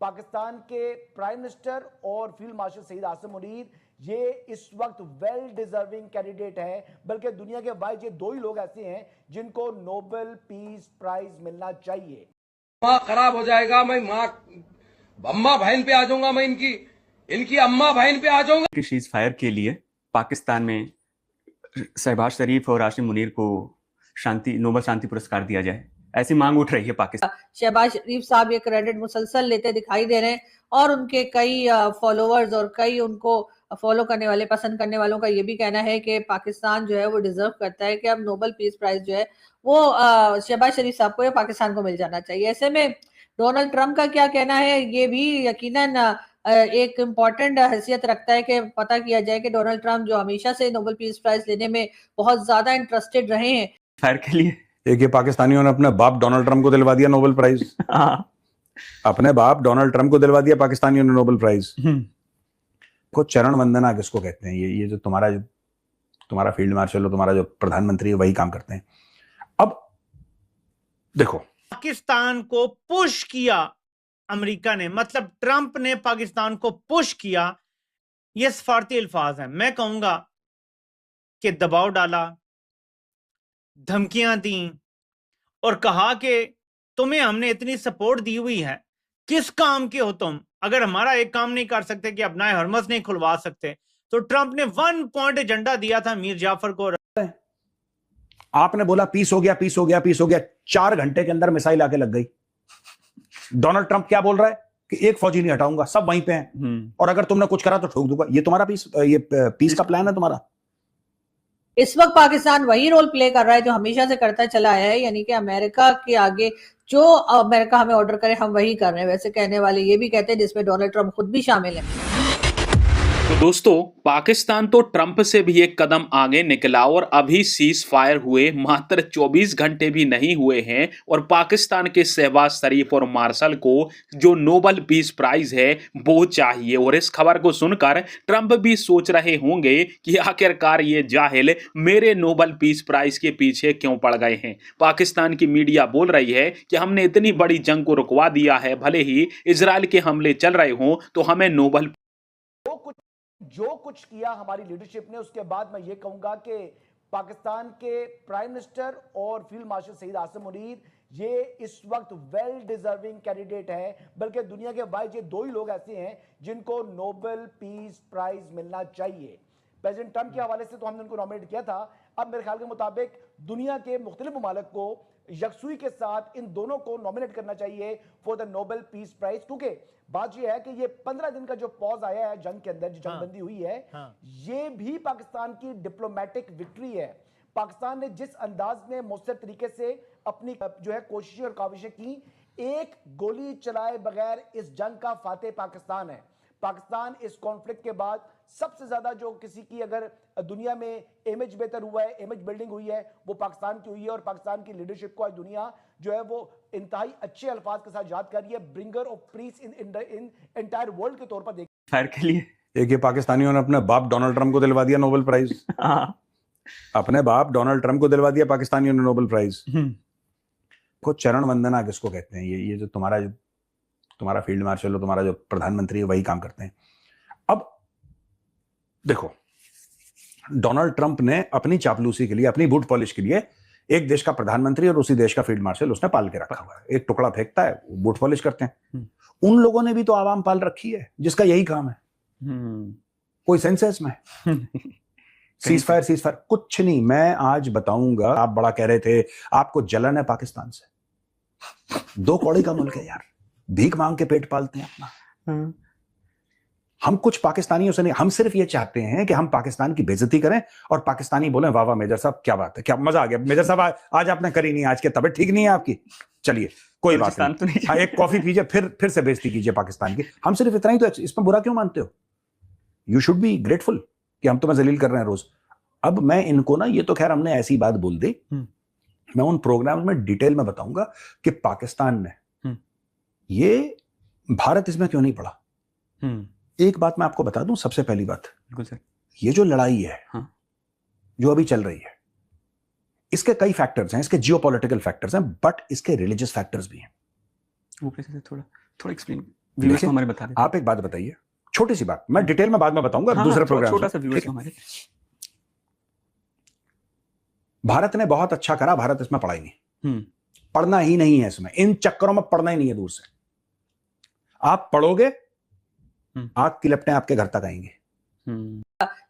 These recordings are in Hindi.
पाकिस्तान के प्राइम मिनिस्टर और फील्ड मार्शल सईद आसिम मुनीर ये इस वक्त वेल डिजर्विंग कैंडिडेट है, बल्कि दुनिया के वाइज ये दो ही लोग ऐसे हैं जिनको नोबेल पीस प्राइज मिलना चाहिए। माँ खराब हो जाएगा, मैं माँ अम्मा बहन पे आ जाऊंगा, मैं इनकी अम्मा बहन पे आ जाऊंगा। सीज फायर के लिए पाकिस्तान में शहबाज शरीफ और आसिम मुनीर को नोबेल शांति पुरस्कार दिया जाए, ऐसी मांग उठ रही है पाकिस्तान। शहबाज शरीफ साहब ये क्रेडिट मुसलसल लेते दिखाई दे रहे हैं और उनके कई फॉलोअर्स और कई उनको फॉलो करने वाले, पसंद करने वालों का ये भी कहना है कि पाकिस्तान जो है वो डिजर्व करता है कि अब नोबेल पीस प्राइज जो है वो शहबाज शरीफ साहब को या पाकिस्तान को मिल जाना चाहिए। ऐसे में डोनाल्ड ट्रंप का क्या कहना है ये भी यकीनन एक इम्पॉर्टेंट हैसियत रखता है कि पता किया जाए कि डोनाल्ड ट्रंप जो हमेशा से नोबेल पीस प्राइज लेने में बहुत ज्यादा इंटरेस्टेड रहे हैं। फायर के लिए एक ये पाकिस्तानियों ने अपने बाप डोनाल्ड ट्रंप को दिलवा दिया नोबेल प्राइज। अपने बाप डोनाल्ड ट्रंप को दिलवा दिया पाकिस्तानियों ने नोबेल प्राइज। को चरण वंदना किसको कहते हैं? ये जो तुम्हारा फील्ड मार्शल हो, तुम्हारा जो प्रधानमंत्री है, वही काम करते हैं। अब देखो, पाकिस्तान को पुश किया अमेरिका ने, मतलब ट्रंप ने पाकिस्तान को पुश किया। ये सफारती अल्फाज हैं। मैं कहूंगा कि दबाव डाला, धमकियां दी और कहा कि तुम्हें हमने इतनी सपोर्ट दी हुई है, किस काम के हो तुम? अगर हमारा एक काम नहीं कर सकते कि अपना हरमस नहीं खुलवा सकते, तो ट्रंप ने 1 पॉइंट एजेंडा दिया था मीर जाफर को। आपने बोला पीस हो गया, पीस हो गया, पीस हो गया, 4 घंटे के अंदर मिसाइल आके लग गई। डोनाल्ड ट्रंप क्या बोल रहा है कि एक फौजी नहीं हटाऊंगा, सब वहीं पे हैं, और अगर तुमने कुछ करा तो ठोक दूंगा। ये तुम्हारा पीस का प्लान है तुम्हारा? इस वक्त पाकिस्तान वही रोल प्ले कर रहा है जो हमेशा से करता चला आया है, यानी कि अमेरिका के आगे जो अमेरिका हमें ऑर्डर करे हम वही कर रहे हैं। वैसे कहने वाले ये भी कहते हैं जिसमें डोनाल्ड ट्रंप खुद भी शामिल है। तो दोस्तों, पाकिस्तान तो ट्रंप से भी एक कदम आगे निकला और अभी सीज फायर हुए मात्र 24 घंटे भी नहीं हुए हैं और पाकिस्तान के शहबाज शरीफ और मार्शल को जो नोबेल पीस प्राइज है वो चाहिए। और इस खबर को सुनकर ट्रंप भी सोच रहे होंगे कि आखिरकार ये जाहिल मेरे नोबेल पीस प्राइज के पीछे क्यों पड़ गए हैं। पाकिस्तान की मीडिया बोल रही है कि हमने इतनी बड़ी जंग को रुकवा दिया है, भले ही इजराइल के हमले चल रहे हों तो हमें नोबेल जो कुछ किया हमारी लीडरशिप ने, उसके बाद मैं ये कहूंगा कि पाकिस्तान के प्राइम मिनिस्टर और फील्ड मार्शल सईद आसिम मुनीर ये इस वक्त वेल डिजर्विंग कैंडिडेट है, बल्कि दुनिया के वाइज ये दो ही लोग ऐसे हैं जिनको नोबेल पीस प्राइज मिलना चाहिए। प्रेसिडेंट ट्रंप के हवाले से तो हमने उनको नॉमिनेट किया था। अब मेरे ख्याल के मुताबिक दुनिया के मुख्तलिफ ममालिक को यकसुई के साथ इन दोनों को नॉमिनेट करना चाहिए for the Nobel peace prize, क्योंकि बात यह है कि ये 15 दिन का जो पॉज आया है जंग के अंदर, जो जंगबंदी हुई है, ये भी पाकिस्तान की डिप्लोमेटिक विक्ट्री है। पाकिस्तान ने जिस अंदाज में मौसर तरीके से अपनी जो है कोशिशें और काविशें की, एक गोली चलाए बगैर इस जंग का फातेह पाकिस्तान है। पाकिस्तान इस कॉन्फ्लिक्ट के बाद सबसे ज्यादा जो किसी की अगर दुनिया में इमेज बेहतर हुआ है, इमेज बिल्डिंग हुई है, वो पाकिस्तान की हुई है। और पाकिस्तान की लीडरशिप को आज दुनिया जो है वो इंतहाई अच्छे अल्फाज के साथ याद कर रही है, bringer of peace in entire world के तौर पर देख। फायर के लिए एक ये पाकिस्तानियों ने अपने बाप डोनाल्ड ट्रंप को दिलवा दिया नोबेल प्राइज। अपने बाप डोनाल्ड ट्रंप को दिलवा दिया पाकिस्तानियों ने नोबेल प्राइज। को चरण वंदना किसको कहते हैं? ये जो तुम्हारा फील्ड मार्शल हो, तुम्हारा जो प्रधानमंत्री है, वही काम करते हैं। अब देखो, डोनाल्ड ट्रंप ने अपनी चापलूसी के लिए, अपनी बूट पॉलिश के लिए एक देश का प्रधानमंत्री और उसी देश का फील्ड मार्शल उसने पाल के रखा हुआ है। एक टुकड़ा फेंकता है, वो बूट पॉलिश करते हैं। उन लोगों ने भी तो आवाम पाल रखी है जिसका यही काम है। कोई सेंसेस में सीज फायर कुछ नहीं। मैं आज बताऊंगा, आप बड़ा कह रहे थे आपको जलन है पाकिस्तान से। 2 कौड़ी का मुल्क है यार, भीख मांग के पेट पालते हैं अपना। हम कुछ पाकिस्तानियों से नहीं, हम सिर्फ ये चाहते हैं कि हम पाकिस्तान की बेइज्जती करें और पाकिस्तानी बोले वाह वाह मेजर साहब क्या बात है, क्या मजा आ गया मेजर साहब, आज आपने करी नहीं, आज की तबीयत ठीक नहीं है आपकी, चलिए कोई बात नहीं, हाँ एक कॉफी पीजिए, फिर से बेइज्जती कीजिए पाकिस्तान की। हम सिर्फ इतना ही तो, इसमें बुरा क्यों मानते हो? यू शुड बी ग्रेटफुल कि हम तुम्हें जलील कर रहे हैं रोज। अब मैं इनको ना, ये तो खैर हमने ऐसी बात बोल दी, मैं उन प्रोग्राम में डिटेल में बताऊंगा कि पाकिस्तान ने ये भारत इसमें क्यों नहीं पड़ा। एक बात मैं आपको बता दूं, सबसे पहली बात, ये जो लड़ाई है जो अभी चल रही है, इसके कई फैक्टर्स हैं, इसके जियोपॉलिटिकल फैक्टर्स हैं, बट इसके रिलीजियस फैक्टर्स भी हैं। वो कैसे? थोड़ा एक्सप्लेन। व्यूअर्स को देखिए, हमारे बता दें। आप एक बात बताइए, छोटी सी बात, मैं डिटेल में बाद में बताऊंगा हाँ, दूसरे हाँ, प्रोग्राम छोटा में। सा व्यूअर्स ठीक को है? हमारे। भारत ने बहुत अच्छा करा, भारत इसमें पड़ा ही नहीं, हम्म, पढ़ना ही नहीं है इसमें, इन चक्करों में पढ़ना ही नहीं है दूर से। आप पढ़ोगे, आग की लपटें आपके घर तक आएंगी।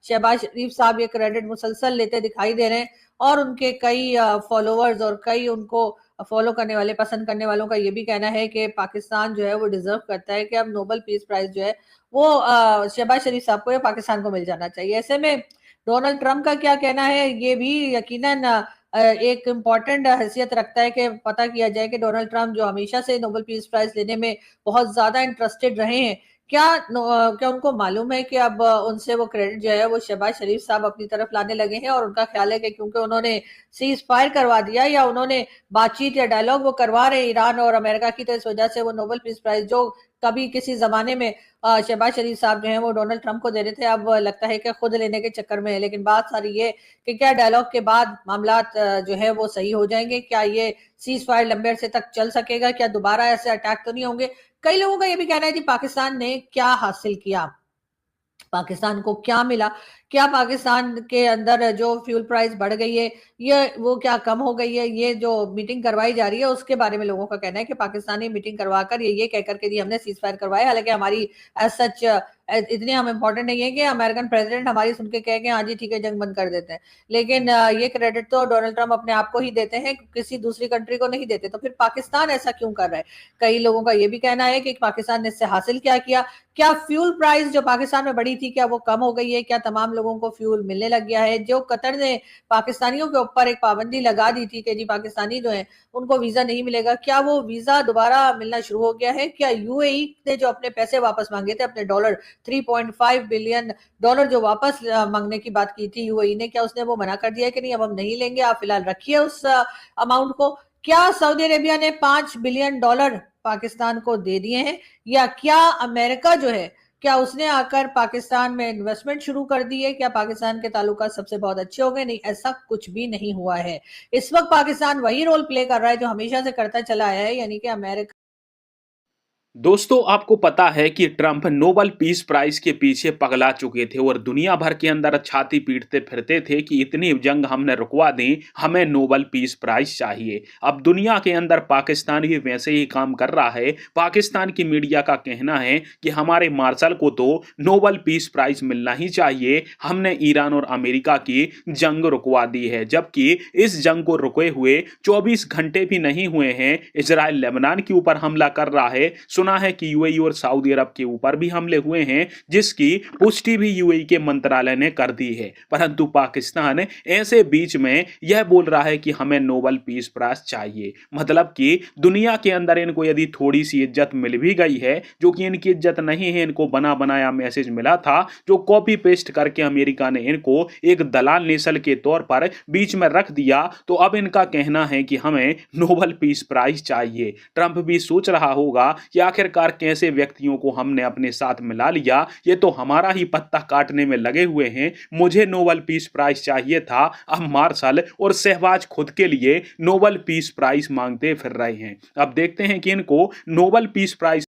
शहबाज शरीफ साहब ये क्रेडिट मुसलसल लेते दिखाई दे रहे हैं और उनके कई फॉलोअर्स और कई उनको फॉलो करने वाले, पसंद करने वालों का ये भी कहना है कि पाकिस्तान जो है वो डिजर्व करता है कि अब नोबेल पीस प्राइज जो है वो शहबाज शरीफ साहब को या पाकिस्तान को मिल जाना चाहिए। ऐसे में डोनाल्ड ट्रंप का क्या कहना है, ये भी यकीनन एक इम्पॉर्टेंट हैसियत रखता है कि पता किया जाए कि डोनाल्ड ट्रंप जो हमेशा से नोबेल पीस प्राइज लेने में बहुत ज्यादा इंटरेस्टेड रहे हैं, क्या उनको मालूम है कि अब उनसे वो क्रेडिट जो है वो शहबाज शरीफ साहब अपनी तरफ लाने लगे हैं और उनका ख्याल है कि क्योंकि उन्होंने सीज फायर करवा दिया या उन्होंने बातचीत या डायलॉग वो करवा रहे ईरान और अमेरिका की, तो इस वजह से वो नोबेल पीस प्राइज जो कभी किसी जमाने में शहबाज शरीफ साहब जो है वो डोनाल्ड ट्रंप को दे रहे थे, अब लगता है कि खुद लेने के चक्कर में है। लेकिन बात सारी ये कि क्या डायलॉग के बाद मामलात जो है वो सही हो जाएंगे, क्या ये सीज फायर लंबे अरसे तक चल सकेगा, क्या दोबारा ऐसे अटैक तो नहीं होंगे। कई लोगों का ये भी कहना है कि पाकिस्तान ने क्या हासिल किया, पाकिस्तान को क्या मिला, क्या पाकिस्तान के अंदर जो फ्यूल प्राइस बढ़ गई है ये वो क्या कम हो गई है। ये जो मीटिंग करवाई जा रही है उसके बारे में लोगों का कहना है कि पाकिस्तानी मीटिंग करवाकर ये कहकर के हमने सीज फायर करवाया, हालांकि हमारी एज सच इतने हम इम्पोर्टेंट नहीं है कि अमेरिकन प्रेसिडेंट हमारी सुन के कहे कि हाँ जी ठीक है जंग बंद कर देते हैं। लेकिन ये क्रेडिट तो डोनाल्ड ट्रंप अपने आप को ही देते हैं, किसी दूसरी कंट्री को नहीं देते। तो फिर पाकिस्तान ऐसा क्यों कर रहा है? कई लोगों का ये भी कहना है कि पाकिस्तान ने इससे हासिल क्या किया, क्या फ्यूल प्राइस जो पाकिस्तान में बढ़ी थी क्या वो कम हो गई है, क्या तमाम लोगों को फ्यूल मिलने लग गया है। जो कतर ने पाकिस्तानियों के ऊपर एक पाबंदी लगा दी थी कि जी पाकिस्तानी जो है उनको वीजा नहीं मिलेगा, क्या वो वीजा दोबारा मिलना शुरू हो गया है? क्या यूएई ने जो अपने पैसे वापस मांगे थे, अपने डॉलर 3.5 बिलियन डॉलर जो वापस मांगने की बात की थी यूएई ने, क्या उसने वो मना कर दिया कि नहीं अब हम नहीं लेंगे, आप फिलहाल रखिए उस अमाउंट को? क्या सऊदी अरेबिया ने 5 बिलियन डॉलर पाकिस्तान को दे दिए हैं, या क्या अमेरिका जो है क्या उसने आकर पाकिस्तान में इन्वेस्टमेंट शुरू कर दी है, क्या पाकिस्तान के ताल्लुकात सबसे बहुत अच्छे हो गए? नहीं, ऐसा कुछ भी नहीं हुआ है। इस वक्त पाकिस्तान वही रोल प्ले कर रहा है जो हमेशा से करता चला आया है, यानी कि अमेरिका। दोस्तों, आपको पता है कि ट्रंप नोबेल पीस प्राइज के पीछे पगला चुके थे और दुनिया भर के अंदर छाती पीटते फिरते थे कि इतनी जंग हमने रुकवा दी, हमें नोबेल पीस प्राइज चाहिए। अब दुनिया के अंदर पाकिस्तान भी वैसे ही काम कर रहा है। पाकिस्तान की मीडिया का कहना है कि हमारे मार्शल को तो नोबेल पीस प्राइज मिलना ही चाहिए, हमने ईरान और अमेरिका की जंग रुकवा दी है। जबकि इस जंग को रुके हुए 24 घंटे भी नहीं हुए हैं, इजराइल लेबनान के ऊपर हमला कर रहा है। सुना है कि यूएई और सऊदी अरब के ऊपर भी हमले हुए हैं, जिसकी पुष्टि भी यूएई के मंत्रालय ने कर दी है। परंतु पाकिस्तान ऐसे बीच में यह बोल रहा है कि हमें नोबेल पीस प्राइज चाहिए। मतलब कि दुनिया के अंदर इनको यदि थोड़ी सी इज्जत मिल भी गई है, जो कि इनकी इज्जत नहीं है, इनको बना बनाया मैसेज मिला था जो कॉपी पेस्ट करके अमेरिका ने इनको एक दलाल नेसल के तौर पर बीच में रख दिया, तो अब इनका कहना है कि हमें नोबेल पीस प्राइज चाहिए। ट्रंप भी सोच रहा होगा कि आखिरकार कैसे व्यक्तियों को हमने अपने साथ मिला लिया, ये तो हमारा ही पत्ता काटने में लगे हुए हैं। मुझे नोबेल पीस प्राइज चाहिए था, अब मार्शल और शहबाज खुद के लिए नोबेल पीस प्राइज मांगते फिर रहे हैं। अब देखते हैं कि इनको नोबेल पीस प्राइज